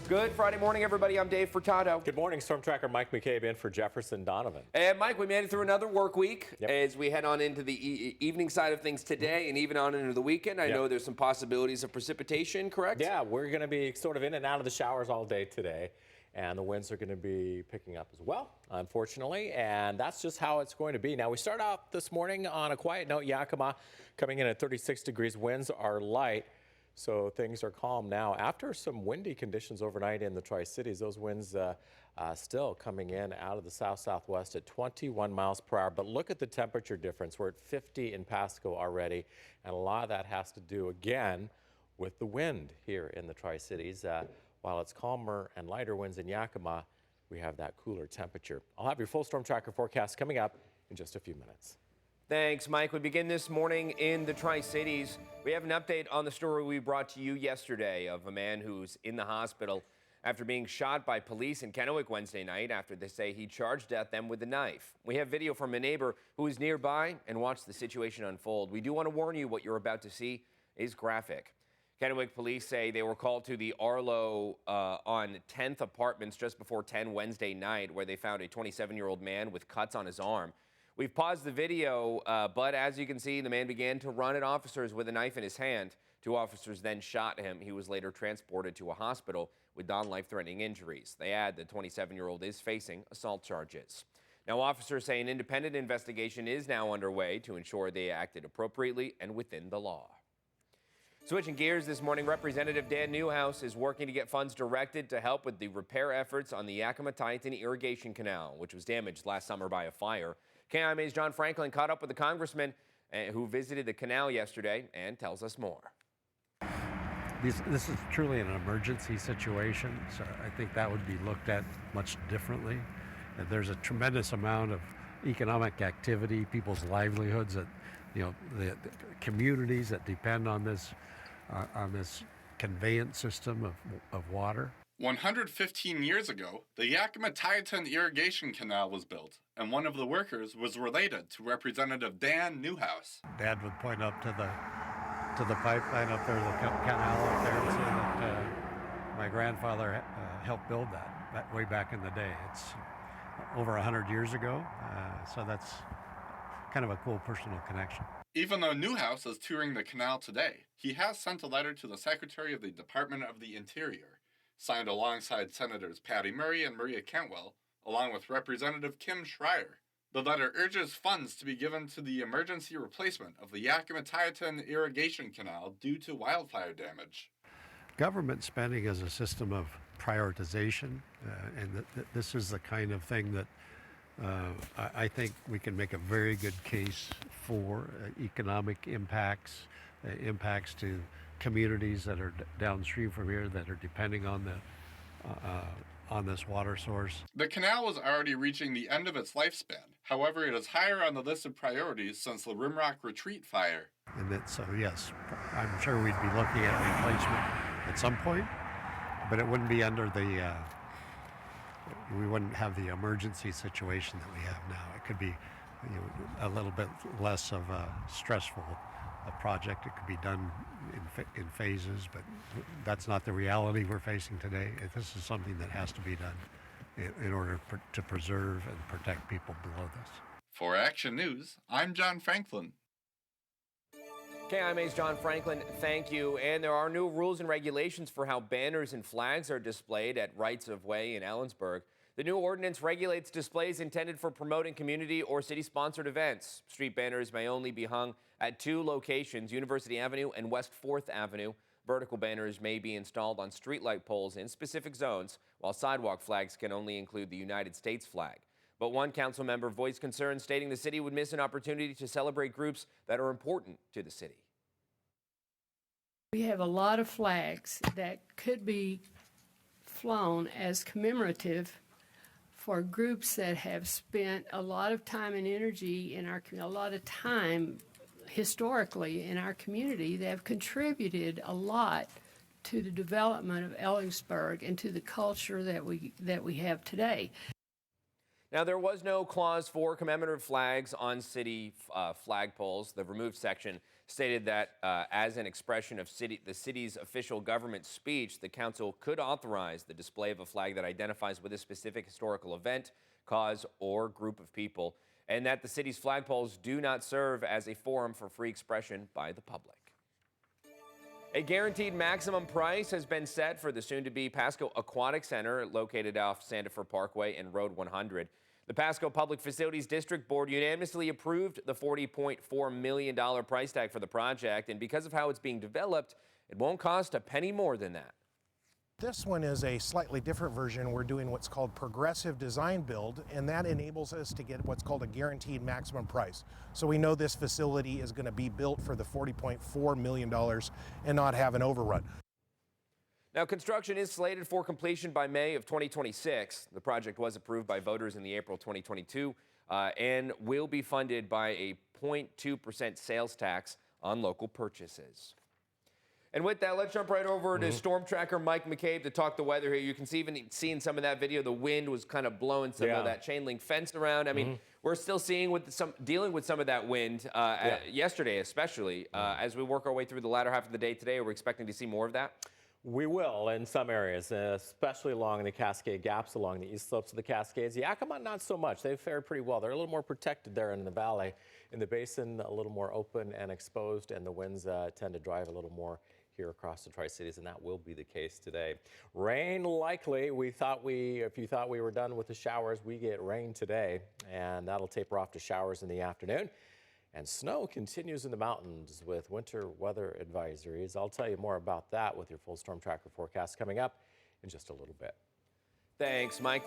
Good Friday morning, everybody. I'm Dave Furtado. Good morning. Storm Tracker Mike McCabe in for Jefferson Donovan. And Mike, we made it through another work week as we head on into the evening side of things today and even on into the weekend. I know there's some possibilities of precipitation, correct? Yeah, we're going to be sort of in and out of the showers all day today. And the winds are going to be picking up as well, unfortunately. And that's just how it's going to be. Now, we start out this morning on a quiet note. Yakima coming in at 36 degrees. Winds are light. So things are calm now. After some windy conditions overnight in the Tri-Cities, those winds still coming in out of the south-southwest at 21 miles per hour. But look at the temperature difference. We're at 50 in Pasco already. And a lot of that has to do, again, with the wind here in the Tri-Cities. While it's calmer and lighter winds in Yakima, we have that cooler temperature. I'll have your full storm tracker forecast coming up in just a few minutes. Thanks, Mike. We begin this morning in the Tri-Cities. We have an update on the story we brought to you yesterday of a man who's in the hospital after being shot by police in Kennewick Wednesday night after they say he charged at them with a knife. We have video from a neighbor who is nearby and watched the situation unfold. We do want to warn you what you're about to see is graphic. Kennewick police say they were called to the Arlo on 10th Apartments just before 10 Wednesday night, where they found a 27-year-old man with cuts on his arm. We've paused the video, but as you can see, the man began to run at officers with a knife in his hand. Two officers then shot him. He was later transported to a hospital with non-life-threatening injuries. They add the 27-year-old is facing assault charges. Now, officers say an independent investigation is now underway to ensure they acted appropriately and within the law. Switching gears this morning, Representative Dan Newhouse is working to get funds directed to help with the repair efforts on the Yakima-Tieton irrigation canal, which was damaged last summer by a fire. KIMA's John Franklin caught up with the congressman who visited the canal yesterday and tells us more. This is truly an emergency situation, so I think that would be looked at much differently. And there's a tremendous amount of economic activity, people's livelihoods, that the communities that depend on this conveyance system of water. 115 years ago, the Yakima-Tieton irrigation canal was built, and one of the workers was related to Representative Dan Newhouse. Dad would point up to the pipeline up there, the canal up there, and say that my grandfather helped build that way back in the day. It's over 100 years ago, so that's kind of a cool personal connection. Even though Newhouse is touring the canal today, he has sent a letter to the Secretary of the Department of the Interior, signed alongside Senators Patty Murray and Maria Cantwell, along with Representative Kim Schreier. The letter urges funds to be given to the emergency replacement of the Yakima-Tieton irrigation canal due to wildfire damage. Government spending is a system of prioritization, and this is the kind of thing that I think we can make a very good case for economic impacts to communities that are downstream from here that are depending on this water source. The canal was already reaching the end of its lifespan. However, it is higher on the list of priorities since the Rimrock Retreat fire. And so yes, I'm sure we'd be looking at replacement at some point, but it wouldn't be under we wouldn't have the emergency situation that we have now. It could be a little bit less of a stressful project. It could be done in phases, but that's not the reality we're facing today. This is something that has to be done in order to preserve and protect people below this. For Action News, I'm John Franklin. KIMA's John Franklin, thank you. And there are new rules and regulations for how banners and flags are displayed at rights-of-way in Ellensburg. The new ordinance regulates displays intended for promoting community or city-sponsored events. Street banners may only be hung at two locations, University Avenue and West 4th Avenue. Vertical banners may be installed on streetlight poles in specific zones, while sidewalk flags can only include the United States flag. But one council member voiced concern, stating the city would miss an opportunity to celebrate groups that are important to the city. We have a lot of flags that could be flown as commemorative for groups that have spent a lot of time and energy in our community, a lot of time historically in our community. They have contributed a lot to the development of Ellensburg and to the culture that we have today. Now, there was no clause for commemorative flags on city flagpoles. The removed section stated that as an expression of the city's official government speech, the council could authorize the display of a flag that identifies with a specific historical event, cause, or group of people, and that the city's flagpoles do not serve as a forum for free expression by the public. A guaranteed maximum price has been set for the soon-to-be Pasco Aquatic Center located off Sandifer Parkway and Road 100. The Pasco Public Facilities District Board unanimously approved the $40.4 million price tag for the project, and because of how it's being developed, it won't cost a penny more than that. This one is a slightly different version. We're doing what's called progressive design build, and that enables us to get what's called a guaranteed maximum price. So we know this facility is going to be built for the $40.4 million and not have an overrun. Now, construction is slated for completion by May of 2026. The project was approved by voters in the April 2022 and will be funded by a 0.2% sales tax on local purchases. And with that, let's jump right over to Storm Tracker Mike McCabe to talk the weather here. You can see, even seeing some of that video, the wind was kind of blowing some of that chain link fence around. I mean, we're still seeing dealing with some of that wind yesterday, especially as we work our way through the latter half of the day today. Are we expecting to see more of that? We will in some areas, especially along the Cascade Gaps, along the east slopes of the Cascades. Yakima, not so much. They've fared pretty well. They're a little more protected there in the valley. In the basin, a little more open and exposed, and the winds tend to drive a little more here across the Tri-Cities, and that will be the case today. Rain likely. If you thought we were done with the showers, we get rain today, and that'll taper off to showers in the afternoon. And snow continues in the mountains with winter weather advisories. I'll tell you more about that with your full storm tracker forecast coming up in just a little bit. Thanks, Mike.